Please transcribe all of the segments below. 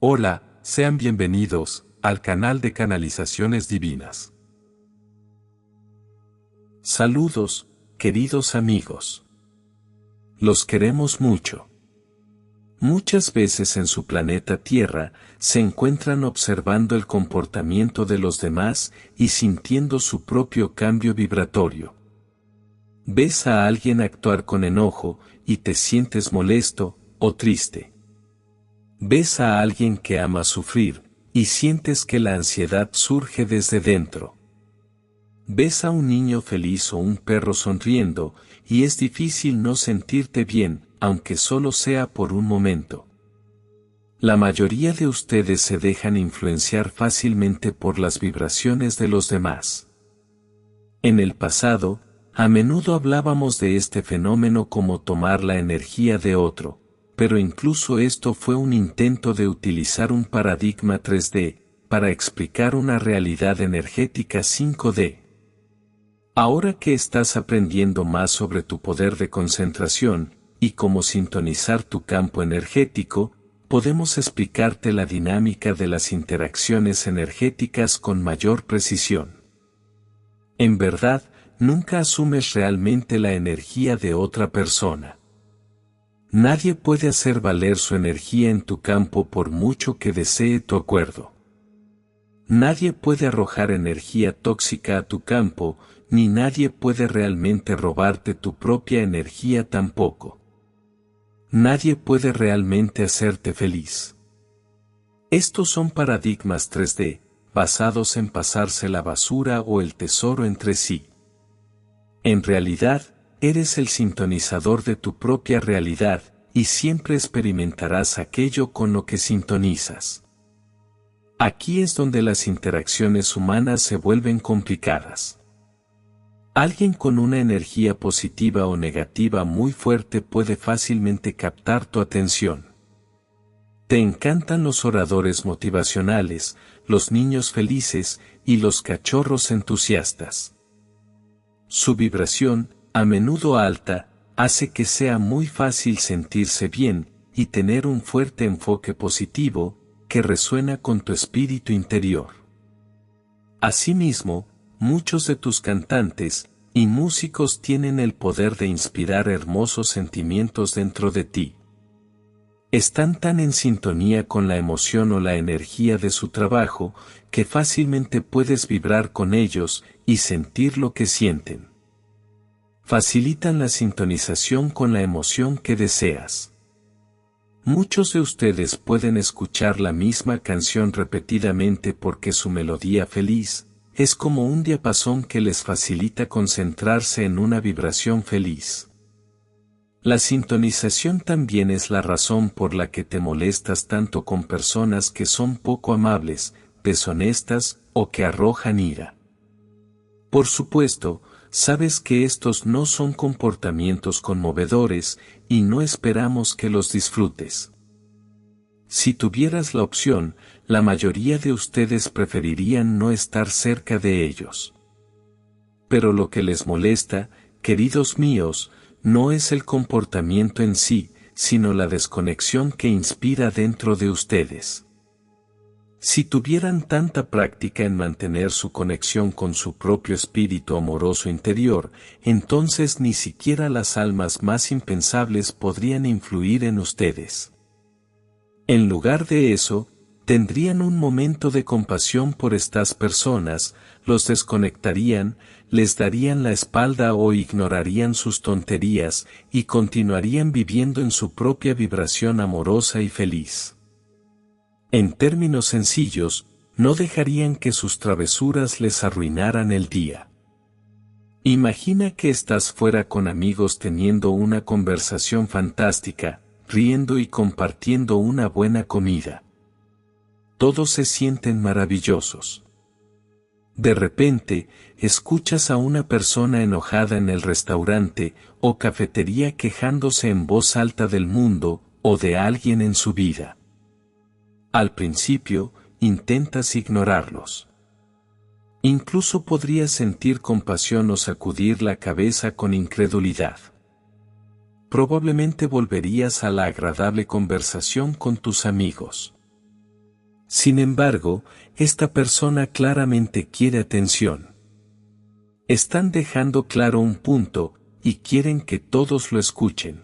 Hola, sean bienvenidos al canal de Canalizaciones Divinas. Saludos, queridos amigos. Los queremos mucho. Muchas veces en su planeta Tierra se encuentran observando el comportamiento de los demás y sintiendo su propio cambio vibratorio. Ves a alguien actuar con enojo y te sientes molesto o triste. Ves a alguien que ama sufrir, y sientes que la ansiedad surge desde dentro. Ves a un niño feliz o un perro sonriendo, y es difícil no sentirte bien, aunque solo sea por un momento. La mayoría de ustedes se dejan influenciar fácilmente por las vibraciones de los demás. En el pasado, a menudo hablábamos de este fenómeno como tomar la energía de otro. Pero incluso esto fue un intento de utilizar un paradigma 3D, para explicar una realidad energética 5D. Ahora que estás aprendiendo más sobre tu poder de concentración, y cómo sintonizar tu campo energético, podemos explicarte la dinámica de las interacciones energéticas con mayor precisión. En verdad, nunca asumes realmente la energía de otra persona. Nadie puede hacer valer su energía en tu campo por mucho que desee tu acuerdo. Nadie puede arrojar energía tóxica a tu campo, ni nadie puede realmente robarte tu propia energía tampoco. Nadie puede realmente hacerte feliz. Estos son paradigmas 3D, basados en pasarse la basura o el tesoro entre sí. En realidad, eres el sintonizador de tu propia realidad, y siempre experimentarás aquello con lo que sintonizas. Aquí es donde las interacciones humanas se vuelven complicadas. Alguien con una energía positiva o negativa muy fuerte puede fácilmente captar tu atención. Te encantan los oradores motivacionales, los niños felices y los cachorros entusiastas. Su vibración, a menudo alta, hace que sea muy fácil sentirse bien y tener un fuerte enfoque positivo que resuena con tu espíritu interior. Asimismo, muchos de tus cantantes y músicos tienen el poder de inspirar hermosos sentimientos dentro de ti. Están tan en sintonía con la emoción o la energía de su trabajo que fácilmente puedes vibrar con ellos y sentir lo que sienten. Facilitan la sintonización con la emoción que deseas. Muchos de ustedes pueden escuchar la misma canción repetidamente porque su melodía feliz es como un diapasón que les facilita concentrarse en una vibración feliz. La sintonización también es la razón por la que te molestas tanto con personas que son poco amables, deshonestas o que arrojan ira. Por supuesto, sabes que estos no son comportamientos conmovedores y no esperamos que los disfrutes. Si tuvieras la opción, la mayoría de ustedes preferirían no estar cerca de ellos. Pero lo que les molesta, queridos míos, no es el comportamiento en sí, sino la desconexión que inspira dentro de ustedes. Si tuvieran tanta práctica en mantener su conexión con su propio espíritu amoroso interior, entonces ni siquiera las almas más impensables podrían influir en ustedes. En lugar de eso, tendrían un momento de compasión por estas personas, los desconectarían, les darían la espalda o ignorarían sus tonterías y continuarían viviendo en su propia vibración amorosa y feliz. En términos sencillos, no dejarían que sus travesuras les arruinaran el día. Imagina que estás fuera con amigos teniendo una conversación fantástica, riendo y compartiendo una buena comida. Todos se sienten maravillosos. De repente, escuchas a una persona enojada en el restaurante o cafetería quejándose en voz alta del mundo o de alguien en su vida. Al principio, intentas ignorarlos. Incluso podrías sentir compasión o sacudir la cabeza con incredulidad. Probablemente volverías a la agradable conversación con tus amigos. Sin embargo, esta persona claramente quiere atención. Están dejando claro un punto, y quieren que todos lo escuchen.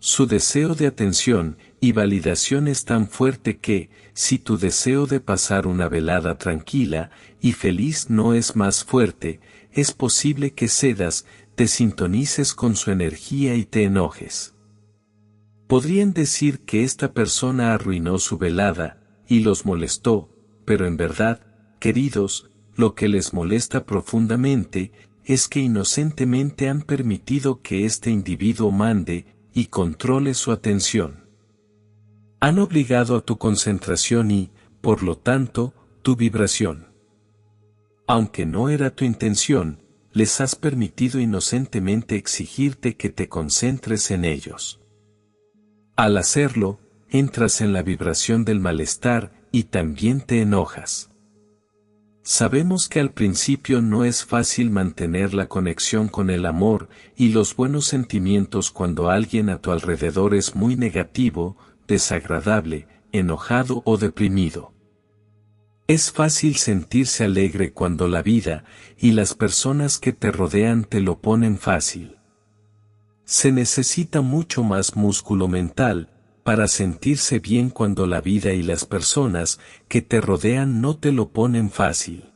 Su deseo de atención y validación es tan fuerte que, si tu deseo de pasar una velada tranquila y feliz no es más fuerte, es posible que cedas, te sintonices con su energía y te enojes. Podrían decir que esta persona arruinó su velada, y los molestó, pero en verdad, queridos, lo que les molesta profundamente, es que inocentemente han permitido que este individuo mande y controle su atención. Han obligado a tu concentración y, por lo tanto, tu vibración. Aunque no era tu intención, les has permitido inocentemente exigirte que te concentres en ellos. Al hacerlo, entras en la vibración del malestar y también te enojas. Sabemos que al principio no es fácil mantener la conexión con el amor y los buenos sentimientos cuando alguien a tu alrededor es muy negativo, desagradable, enojado o deprimido. Es fácil sentirse alegre cuando la vida y las personas que te rodean te lo ponen fácil. Se necesita mucho más músculo mental para sentirse bien cuando la vida y las personas que te rodean no te lo ponen fácil.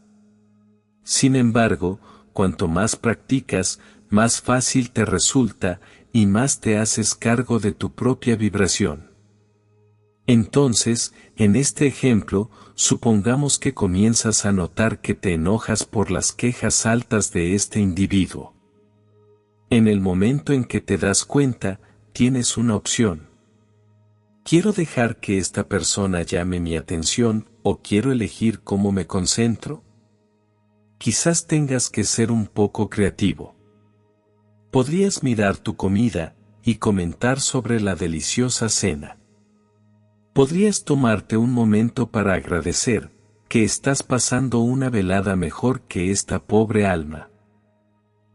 Sin embargo, cuanto más practicas, más fácil te resulta y más te haces cargo de tu propia vibración. Entonces, en este ejemplo, supongamos que comienzas a notar que te enojas por las quejas altas de este individuo. En el momento en que te das cuenta, tienes una opción. ¿Quiero dejar que esta persona llame mi atención o quiero elegir cómo me concentro? Quizás tengas que ser un poco creativo. Podrías mirar tu comida y comentar sobre la deliciosa cena. Podrías tomarte un momento para agradecer que estás pasando una velada mejor que esta pobre alma.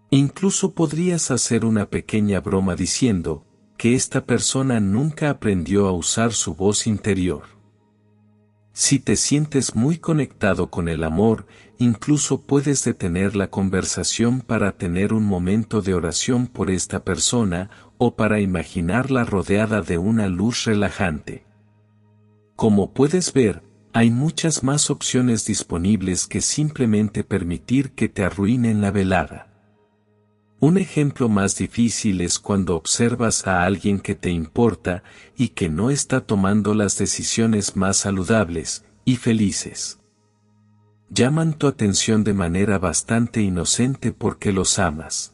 Incluso podrías hacer una pequeña broma diciendo que esta persona nunca aprendió a usar su voz interior. Si te sientes muy conectado con el amor, incluso puedes detener la conversación para tener un momento de oración por esta persona o para imaginarla rodeada de una luz relajante. Como puedes ver, hay muchas más opciones disponibles que simplemente permitir que te arruinen la velada. Un ejemplo más difícil es cuando observas a alguien que te importa y que no está tomando las decisiones más saludables y felices. Llaman tu atención de manera bastante inocente porque los amas.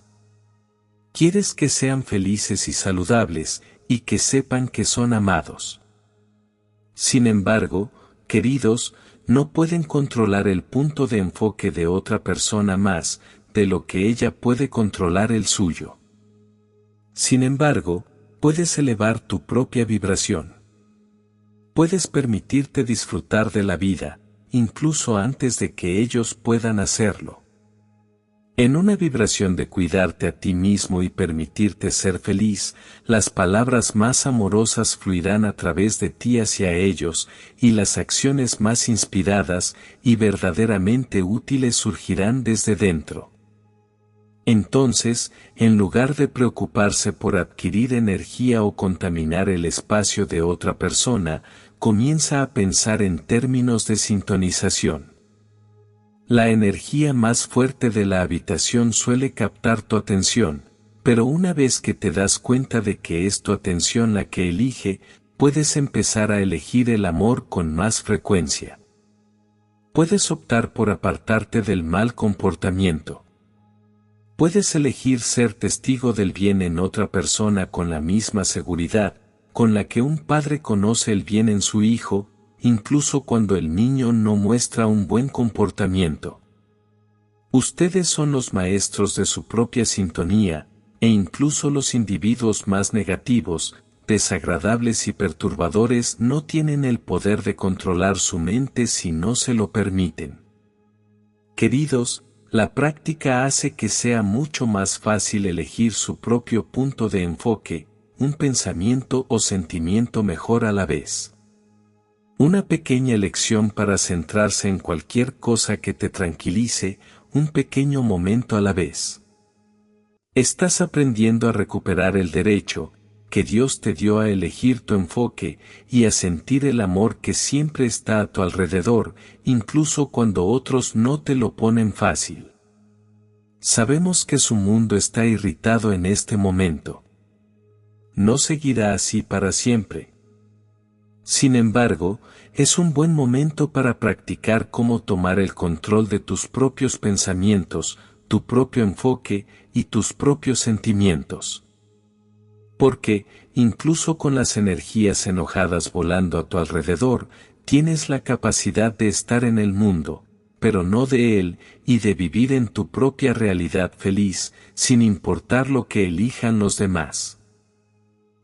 Quieres que sean felices y saludables y que sepan que son amados. Sin embargo, queridos, no pueden controlar el punto de enfoque de otra persona más de lo que ella puede controlar el suyo. Sin embargo, puedes elevar tu propia vibración. Puedes permitirte disfrutar de la vida, incluso antes de que ellos puedan hacerlo. En una vibración de cuidarte a ti mismo y permitirte ser feliz, las palabras más amorosas fluirán a través de ti hacia ellos, y las acciones más inspiradas y verdaderamente útiles surgirán desde dentro. Entonces, en lugar de preocuparse por adquirir energía o contaminar el espacio de otra persona, comienza a pensar en términos de sintonización. La energía más fuerte de la habitación suele captar tu atención, pero una vez que te das cuenta de que es tu atención la que elige, puedes empezar a elegir el amor con más frecuencia. Puedes optar por apartarte del mal comportamiento. Puedes elegir ser testigo del bien en otra persona con la misma seguridad con la que un padre conoce el bien en su hijo, incluso cuando el niño no muestra un buen comportamiento. Ustedes son los maestros de su propia sintonía, e incluso los individuos más negativos, desagradables y perturbadores no tienen el poder de controlar su mente si no se lo permiten. Queridos, la práctica hace que sea mucho más fácil elegir su propio punto de enfoque, un pensamiento o sentimiento mejor a la vez. Una pequeña lección para centrarse en cualquier cosa que te tranquilice, un pequeño momento a la vez. Estás aprendiendo a recuperar el derecho que Dios te dio a elegir tu enfoque y a sentir el amor que siempre está a tu alrededor, incluso cuando otros no te lo ponen fácil. Sabemos que su mundo está irritado en este momento. No seguirá así para siempre. Sin embargo, es un buen momento para practicar cómo tomar el control de tus propios pensamientos, tu propio enfoque y tus propios sentimientos. Porque, incluso con las energías enojadas volando a tu alrededor, tienes la capacidad de estar en el mundo, pero no de él, y de vivir en tu propia realidad feliz, sin importar lo que elijan los demás.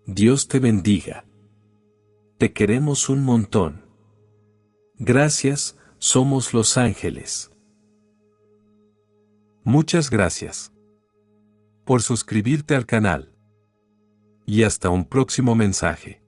Dios te bendiga. Te queremos un montón. Gracias, somos los ángeles. Muchas gracias por suscribirte al canal. Y hasta un próximo mensaje.